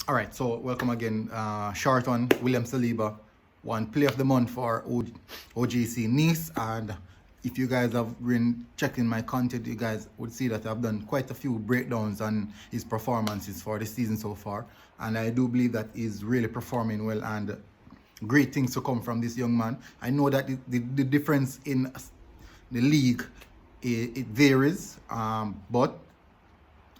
All right, so welcome again. Short one, William Saliba, one player of the month for OGC Nice. And if you guys have been checking my content, you guys would see that I've done quite a few breakdowns on his performances for the season so far. And I do believe that he's really performing well and great things to come from this young man. I know that the difference in the league, it varies, but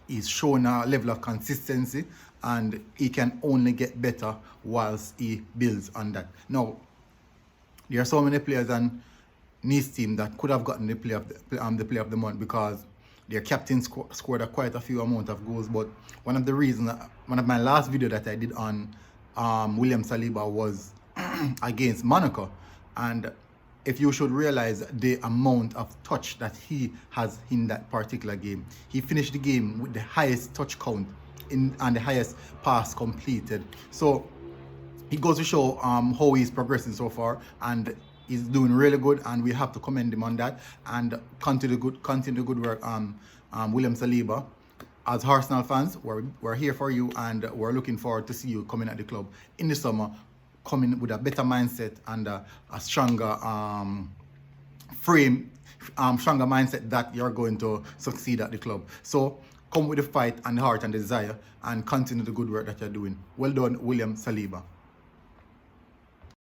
he's shown a level of consistency and he can only get better whilst he builds on that. Now, there are so many players on Nice team that could have gotten the player of the month because their captain scored quite a few amount of goals. But one of the reasons, one of my last video that I did on William Saliba was against Monaco, and if you should realize the amount of touch that he has in that particular game, he finished the game with the highest touch count and the highest pass completed. So it goes to show how he's progressing so far, and he's doing really good, and we have to commend him on that and continue the good work. William Saliba. As Arsenal fans, we're here for you, and we're looking forward to see you coming at the club in the summer, coming with a better mindset and a stronger stronger mindset that you're going to succeed at the club. So come with the fight and the heart and desire, and continue the good work that you're doing. Well done, William Saliba.